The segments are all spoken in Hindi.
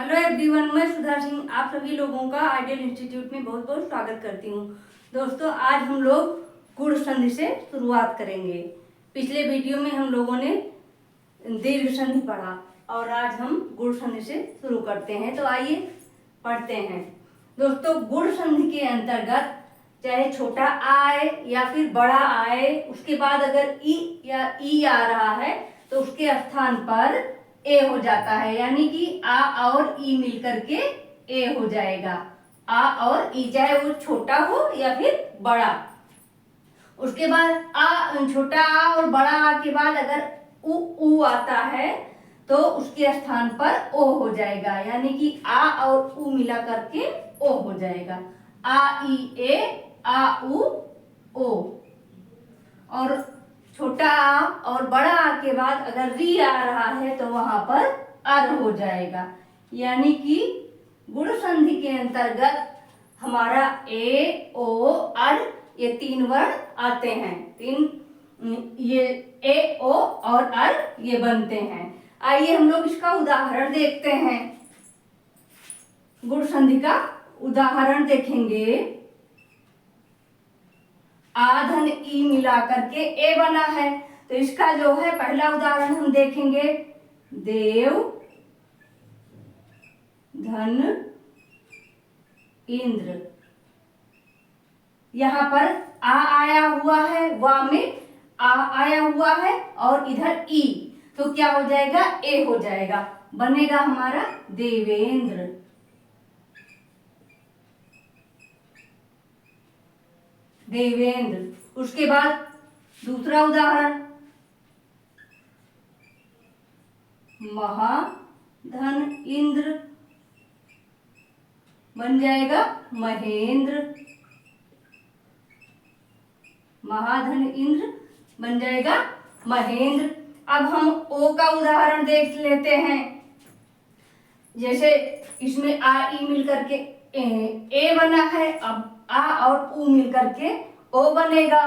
हेलो एवरीवन, मैं सुधा सिंह आप सभी लोगों का आइडियल इंस्टीट्यूट में बहुत बहुत स्वागत करती हूँ। दोस्तों, आज हम लोग गुण संधि से शुरुआत करेंगे। पिछले वीडियो में हम लोगों ने दीर्घ संधि पढ़ा और आज हम गुण संधि से शुरू करते हैं। तो आइए पढ़ते हैं। दोस्तों, गुण संधि के अंतर्गत चाहे छोटा आए या फिर बड़ा आए, उसके बाद अगर ई या ई आ रहा है तो उसके स्थान पर ए हो जाता है, यानी कि आ और ई मिलकर के ए हो जाएगा। आ और ई, चाहे वो छोटा हो या फिर बड़ा। उसके बाद आ, छोटा आ और बड़ा आ के बाद अगर उ आता है तो उसके स्थान पर ओ हो जाएगा, यानी कि आ और उ मिला करके ओ हो जाएगा। आ ई ए, आ उ ओ। और छोटा आ और बड़ा आ के बाद अगर री आ रहा है तो वहां पर अर हो जाएगा, यानी कि गुण संधि के अंतर्गत हमारा ए ओ अर ये तीन वर्ण आते हैं। ये ए ओ और अर ये बनते हैं। आइए हम लोग इसका उदाहरण देखते हैं। गुण संधि का उदाहरण देखेंगे। आ धन ई मिला करके ए बना है, तो इसका जो है पहला उदाहरण हम देखेंगे। देव धन इंद्र। यहां पर आ आया हुआ है, वा में आ आया हुआ है और इधर ई, तो क्या हो जाएगा? ए हो जाएगा। बनेगा हमारा देवेंद्र। देवेंद्र। उसके बाद दूसरा उदाहरण, महाधन इंद्र बन जाएगा महेंद्र। महाधन इंद्र बन जाएगा महेंद्र। अब हम ओ का उदाहरण देख लेते हैं। जैसे इसमें आ ई मिलकर के ए बना है, अब आ और उ मिलकर के ओ बनेगा।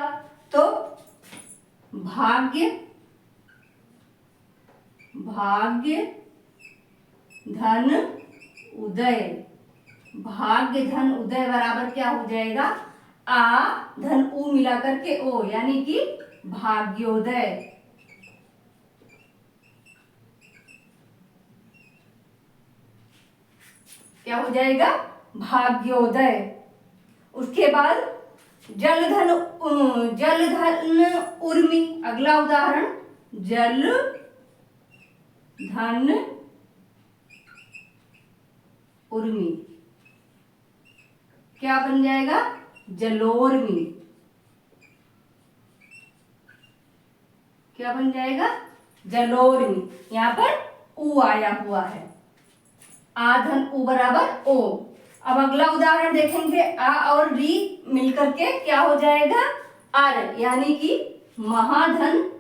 तो भाग्य भाग्य धन उदय। भाग्य धन उदय बराबर क्या हो जाएगा? आ धन उ मिला करके ओ, यानी कि भाग्योदय। क्या हो जाएगा? भाग्योदय। उसके बाद जलधन उर्मी। अगला उदाहरण, जल धन उर्मी। क्या बन जाएगा? जलोर्मी। क्या बन जाएगा? जलोर्मी। यहाँ पर उ आया हुआ है। आ धन उ बराबर ओ। अब अगला उदाहरण देखेंगे। आ और री मिलकर के क्या हो जाएगा? अर, यानी कि महाधन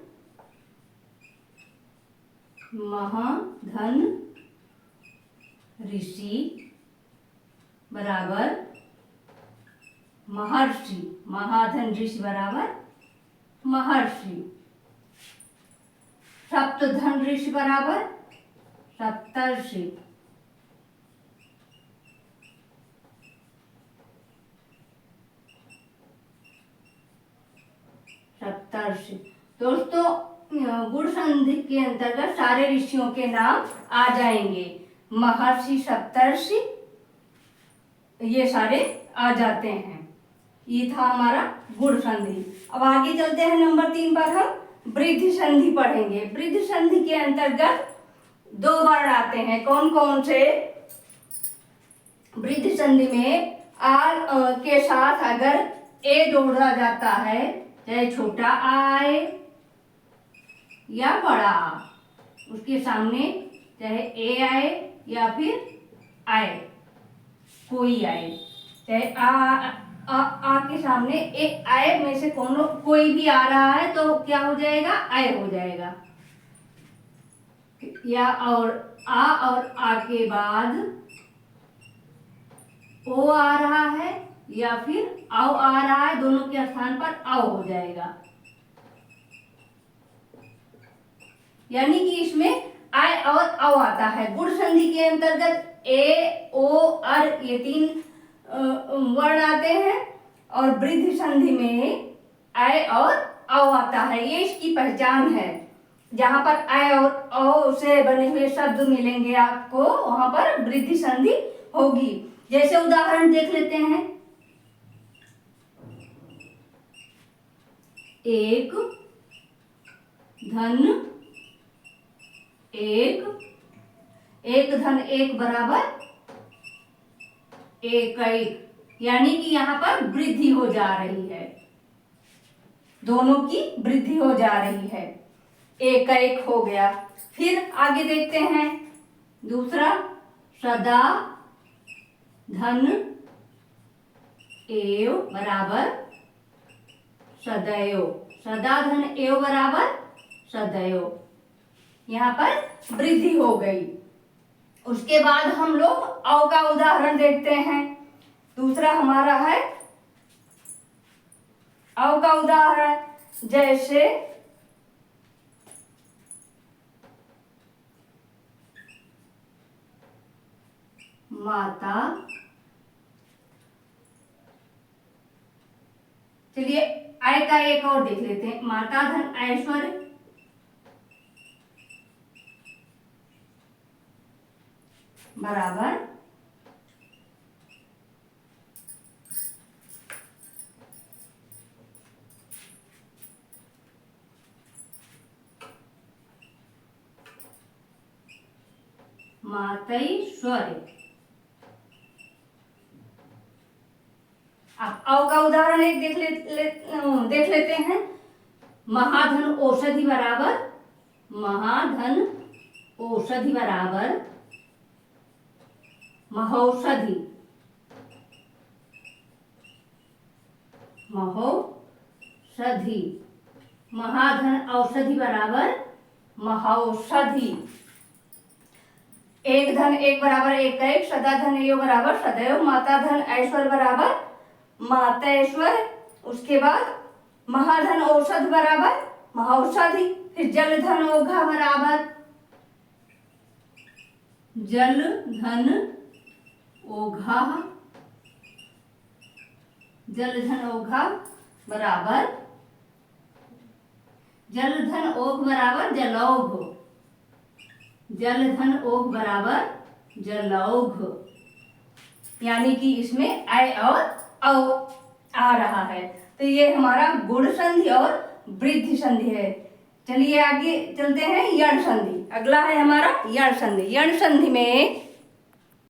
ऋषि बराबर महर्षि। महाधन ऋषि बराबर महर्षि। सप्तधन ऋषि बराबर सप्तर्षि। सप्तर्षि। दोस्तों, गुण संधि के अंतर्गत सारे ऋषियों के नाम आ जाएंगे। महर्षि, सप्तर्षि, ये सारे आ जाते हैं। ये था हमारा गुण संधि। अब आगे चलते हैं। नंबर 3 पर हम वृद्धि संधि पढ़ेंगे। वृद्धि संधि के अंतर्गत दो वर्ण आते हैं। कौन कौन से? वृद्धि संधि में आ के साथ अगर ए जोड़ा जाता है, चाहे छोटा आ आए या बड़ा आ, उसके सामने चाहे ए आए या फिर आए, कोई आए, चाहे आ के सामने ए आए में से कोई भी आ रहा है तो क्या हो जाएगा? आए हो जाएगा। या और आ के बाद ओ आ रहा है या फिर आओ आ रहा है, दोनों के स्थान पर आओ हो जाएगा। यानी कि इसमें आय और औ आता है। गुण संधि के अंतर्गत ए ओ अर ये 3 वर्ण आते हैं और वृद्धि संधि में ऐ और औ आता है। ये इसकी पहचान है। जहां पर ऐ और औ से बने हुए शब्द मिलेंगे आपको वहां पर वृद्धि संधि होगी। जैसे उदाहरण देख लेते हैं, एक धन एक, एक धन एक बराबर एक एक, यानी कि यहाँ पर वृद्धि हो जा रही है, दोनों की वृद्धि हो जा रही है। एक एक हो गया। फिर आगे देखते हैं दूसरा, सदा धन एव बराबर सदैव, सदा धन एव बराबर सदैव, यहाँ पर वृद्धि हो गई। उसके बाद हम लोग औ का उदाहरण देखते हैं। दूसरा हमारा है औ का उदाहरण, जैसे माता, चलिए आय का एक और देख लेते हैं, माता धन ऐश्वर्य बराबर मातैश्वर्य। अब औ का उदाहरण एक देख लेते हैं, महाधन औषधि बराबर, महाधन औषधि बराबर महौषधि, महौषधि, महाधन औषधि बराबर महौषधि। एक धन एक बराबर एक एक, सदा धन एव बराबर सदैव, माता धन ऐश्वर्य बराबर मातैश्वर्य। उसके बाद महाधन औषध बराबर महौषधि। फिर जल धन ओघा बराबर जल धन ओघा, जल धन ओघा बराबर जल धन ओघ बराबर जलौघ, जल धन ओघ बराबर जलौघ, यानी कि इसमें ऐ और औ आ रहा है। तो ये हमारा गुण संधि और वृद्धि संधि है। चलिए आगे चलते हैं यण संधि। अगला है हमारा यण संधि। यण संधि में